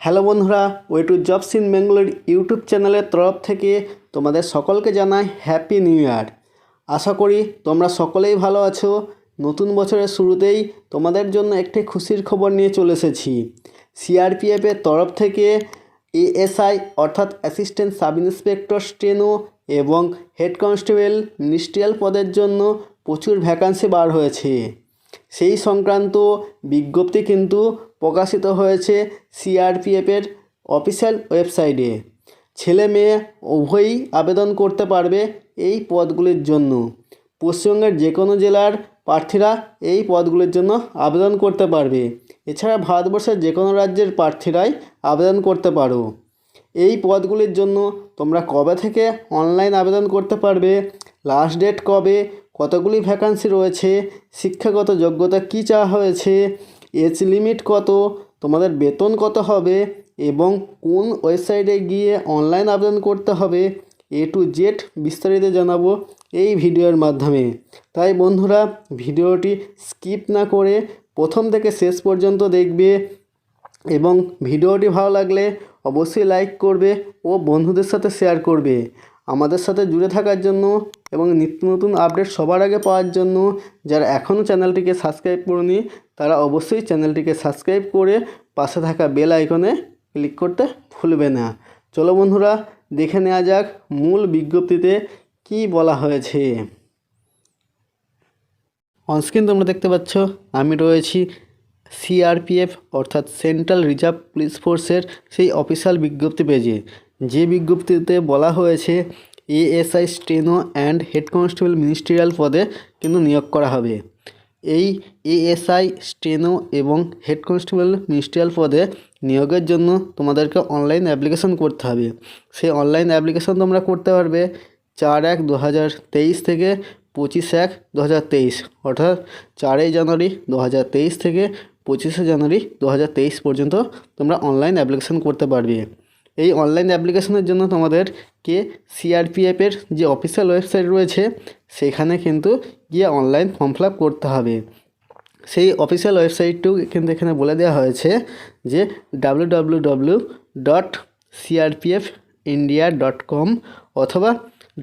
Hello বন্ধুরা, way to jobs in Bangalore YouTube চ্যানেলের তরফ থেকে তোমাদের সকলকে জানাই হ্যাপি নিউ ইয়ার। আশা করি তোমরা সকলেই ভালো আছো। নতুন বছরের শুরুতেই তোমাদের জন্য একটি খুশির খবর নিয়ে চলে এসেছি। সিআরপিএফের তরফ থেকে এএসআই অর্থাৎ অ্যাসিস্ট্যান্ট সাব ইন্সপেক্টর স্টেনো এবং হেড কনস্টেবল মিনিস্ট্রিয়াল পদের জন্য প্রচুর ভ্যাকান্সি বার হয়েছে। সেই সংক্রান্ত বিজ্ঞপ্তি কিন্তু প্রকাশিত হয়েছে সিআরপিএফের অফিসিয়াল ওয়েবসাইটে। ছেলে মেয়ে উভয়ই আবেদন করতে পারবে এই পদগুলির জন্য। পশ্চিমবঙ্গের যে কোনো জেলার প্রার্থীরা এই পদগুলির জন্য আবেদন করতে পারবে। এছাড়া ভারতবর্ষের যে কোনো রাজ্যের প্রার্থীরাই আবেদন করতে পারো। এই পদগুলির জন্য তোমরা কবে থেকে অনলাইন আবেদন করতে পারবে, লাস্ট ডেট কবে, কতগুলি ভ্যাকান্সি রয়েছে, শিক্ষাগত যোগ্যতা কী চাওয়া হয়েছে, এজ লিমিট কত, তোমাদের বেতন কত হবে এবং কোন ওয়েবসাইটে গিয়ে অনলাইন আবেদন করতে হবে, এ টু জেড বিস্তারিত জানাবো এই ভিডিওর মাধ্যমে। তাই বন্ধুরা, ভিডিওটি স্কিপ না করে প্রথম থেকে শেষ পর্যন্ত দেখবে এবং ভিডিওটি ভালো লাগলে অবশ্যই লাইক করবে ও বন্ধুদের সাথে শেয়ার করবে। আমাদের সাথে জুড়ে থাকার জন্য এবং নিত্য নতুন আপডেট সবার আগে পাওয়ার জন্য যারা এখনও চ্যানেলটিকে সাবস্ক্রাইব করেনি তারা অবশ্যই চ্যানেলটিকে সাবস্ক্রাইব করে পাশে থাকা বেল আইকনে ক্লিক করতে ভুলবে না। চলো বন্ধুরা, দেখে নেওয়া যাক মূল বিজ্ঞপ্তিতে কি বলা হয়েছে। অনস্ক্রিন তোমরা দেখতে পাচ্ছ আমি রয়েছি সিআরপিএফ অর্থাৎ সেন্ট্রাল রিজার্ভ পুলিশ ফোর্সের সেই অফিসিয়াল বিজ্ঞপ্তি পেজে। যে বিজ্ঞপ্তিতে বলা হয়েছে ASI steno and head constable ministerial পদে কিন্তু নিয়োগ করা হবে। এই এএসআই স্টেনো এবং হেড কনস্টেবল মিনিস্ট্রিয়াল পদে নিয়োগের জন্য তোমাদেরকে অনলাইন অ্যাপ্লিকেশন করতে হবে। সেই অনলাইন অ্যাপ্লিকেশন তোমরা করতে পারবে 4/1/2023 থেকে 25/1/2023 অর্থাৎ 4 জানুয়ারি 2023 থেকে 25 জানুয়ারি 2023 পর্যন্ত তোমরা অনলাইন অ্যাপ্লিকেশন করতে পারবে। এই অনলাইন অ্যাপ্লিকেশনের জন্য তোমাদেরকে সিআরপিএফের যে অফিসিয়াল ওয়েবসাইট রয়েছে সেখানে কিন্তু গিয়ে অনলাইন ফর্ম ফিল আপ করতে হবে। সেই অফিসিয়াল ওয়েবসাইটটিও কিন্তু এখানে বলে দেওয়া হয়েছে যে www.crpfindia.com অথবা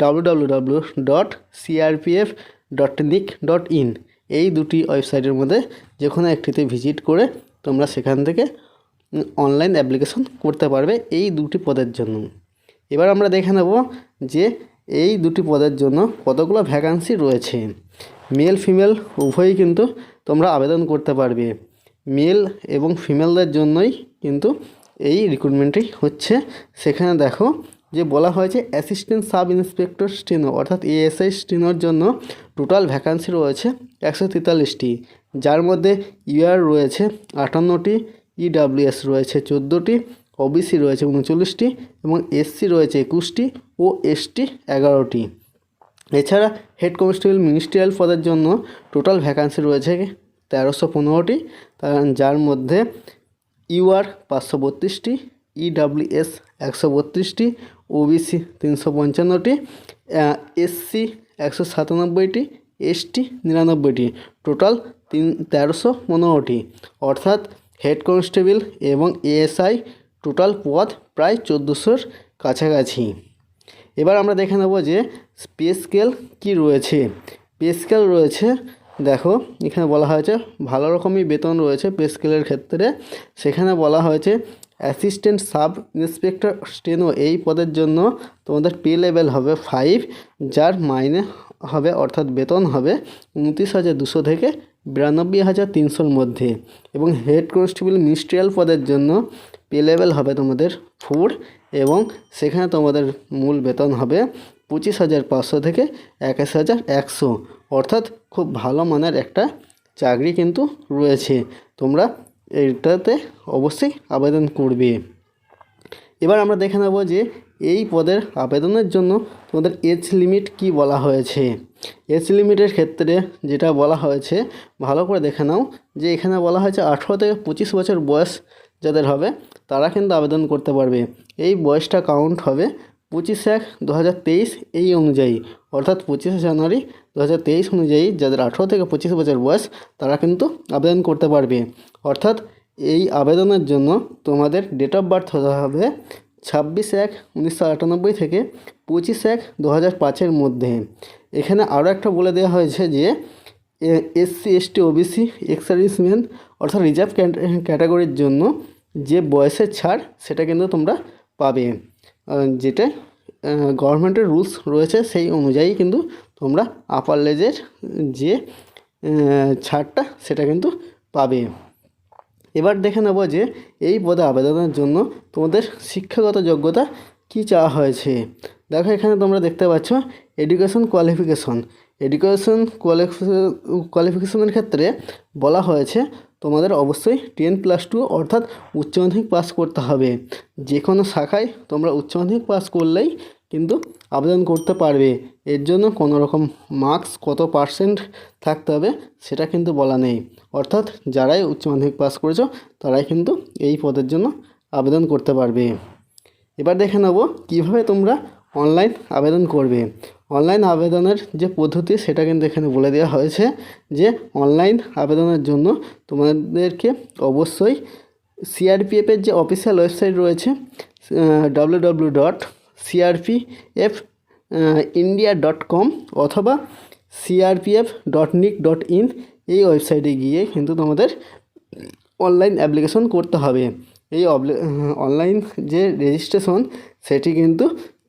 www.crpf.nic.in এই দুটি ওয়েবসাইটের মধ্যে যে কোনো একটিতে ভিজিট করে তোমরা সেখান থেকে অনলাইন অ্যাপ্লিকেশন করতে পারবে এই দুটি পদের জন্য। এবার আমরা দেখে নেব যে এই দুটি পদের জন্য কতগুলো ভ্যাকান্সি রয়েছে। মেল ফিমেল উভয়ই কিন্তু তোমরা আবেদন করতে পারবে। মেল এবং ফিমেলদের জন্যই কিন্তু এই রিক্রুটমেন্টটি হচ্ছে। সেখানে দেখো যে বলা হয়েছে অ্যাসিস্ট্যান্ট সাব ইন্সপেক্টর স্টেনো অর্থাৎ এএসআই স্টেনোর জন্য টোটাল ভ্যাকান্সি রয়েছে 143টি, যার মধ্যে ইউআর রয়েছে 58টি, ইডাব্লিউএস রয়েছে 14টি, ওবিসি রয়েছে 39টি এবং এসসি রয়েছে 21টি ও এসটি 11টি। এছাড়া হেড কনস্টেবল মিনিস্ট্রিয়াল পদের জন্য টোটাল ভ্যাকান্সি রয়েছে 1315টি, যার মধ্যে ইউআর 532টি, ইডাব্লিউএস 132টি, ওবিসি 355টি, এসসি 197টি, এসটি 99টি, টোটাল 1315টি। অর্থাৎ হেড কনস্টেবল এবং এএসআই টোটাল পদ প্রায় 1400-র কাছাকাছি। এবার আমরা দেখে নেব যে পে স্কেল কী রয়েছে। পে স্কেল রয়েছে, দেখো এখানে বলা হয়েছে ভালো রকমই বেতন রয়েছে পে স্কেলের ক্ষেত্রে। সেখানে বলা হয়েছে অ্যাসিস্ট্যান্ট সাব ইন্সপেক্টর স্টেনো এই পদের জন্য তোমাদের পে লেভেল হবে 5, যার মাইনে হবে অর্থাৎ বেতন হবে 29,200 থেকে 92,300-র মধ্যে। এবং হেড কনস্টেবল মিনিস্ট্রিয়াল পদের জন্য পে লেভেল হবে তোমাদের 4 এবং সেখানে তোমাদের মূল বেতন হবে 25,500 থেকে 21,100, অর্থাৎ খুব ভালো মানের একটা চাকরি কিন্তু রয়েছে। তোমরা এইটাতে অবশ্যই আবেদন করবে। এবার আমরা দেখে নেব যে এই পদের আবেদনের জন্য তোমাদের এজ লিমিট কি বলা হয়েছে। এজ লিমিটের ক্ষেত্রে যেটা বলা হয়েছে ভালো করে দেখে নাও যে এখানে বলা হয়েছে 18 থেকে 25 বছর বয়স যাদের হবে তারা কিন্তু আবেদন করতে পারবে। এই বয়সটা কাউন্ট হবে 25/1/2023 এই অনুযায়ী, অর্থাৎ 25 জানুয়ারি 2023 অনুযায়ী যাদের 18 থেকে 25 বছর বয়স তারা কিন্তু আবেদন করতে পারবে। অর্থাৎ এই আবেদনের জন্য তোমাদের ডেট অফ বার্থ হতে হবে 26/1/1998 থেকে 25/1/2005 মধ্যে। এখানে আরও একটা বলে দেওয়া হয়েছে যে SC ST OBC ex serviceman অর্থাৎ রিজার্ভ ক্যাটাগরির জন্য যে বয়সের ছাড় সেটা কিন্তু তোমরা পাবে, যেটা গভর্নমেন্টের রুলস রয়েছে সেই অনুযায়ী কিন্তু তোমরা আপার লেজের যে ছাড়টা সেটা কিন্তু পাবে। এবার দেখে নেব যে এই পদে আবেদনের জন্য তোমাদের শিক্ষাগত যোগ্যতা কী চাওয়া হয়েছে। দেখো এখানে তোমরা দেখতে পাচ্ছ এডুকেশন কোয়ালিফিকেশনের ক্ষেত্রে বলা হয়েছে তোমাদের অবশ্যই 10+2 অর্থাৎ উচ্চ মাধ্যমিক পাস করতে হবে। যে কোনো শাখায় তোমরা উচ্চ মাধ্যমিক পাস করলেই কিন্তু আবেদন করতে পারবে। এর জন্য কোনো রকম মার্কস কত পার্সেন্ট থাকতে হবে সেটা কিন্তু বলা নেই, অর্থাৎ যারাই উচ্চ মাধ্যমিক পাস করেছো তারাই কিন্তু এই পদের জন্য আবেদন করতে পারবে। এবার দেখে নেব কীভাবে তোমরা অনলাইন আবেদন করবে। অনলাইন আবেদনের যে পদ্ধতি সেটা কিন্তু এখানে বলে দেওয়া হয়েছে যে অনলাইন আবেদনের জন্য তোমাদেরকে অবশ্যই CRPF-এর যে অফিসিয়াল ওয়েবসাইট রয়েছে www.crpfindia.com অথবা crpf.nic.in এই ওয়েবসাইটে গিয়ে কিন্তু তোমাদের অনলাইন অ্যাপ্লিকেশন করতে হবে। এই অনলাইন যে রেজিস্ট্রেশন সেটি কিন্তু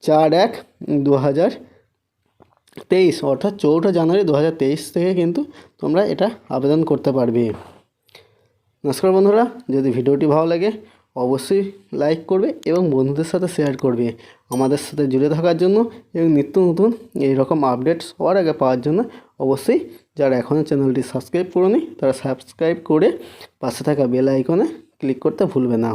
4/1/2023 অর্থাৎ 4 জানুয়ারি 2023 থেকে কিন্তু তোমরা এটা আবেদন করতে পারবে। নমস্কার বন্ধুরা, যদি ভিডিওটি ভালো লাগে অবশ্যই লাইক করবে এবং বন্ধুদের সাথে শেয়ার করবে। আমাদের সাথে জুড়ে থাকার জন্য এবং নিত্য নতুন এইরকম আপডেট সবার আগে পাওয়ার জন্য অবশ্যই যারা এখনও চ্যানেলটি সাবস্ক্রাইব করোনি তারা সাবস্ক্রাইব করে পাশে থাকা বেল আইকনে ক্লিক করতে ভুলবে না।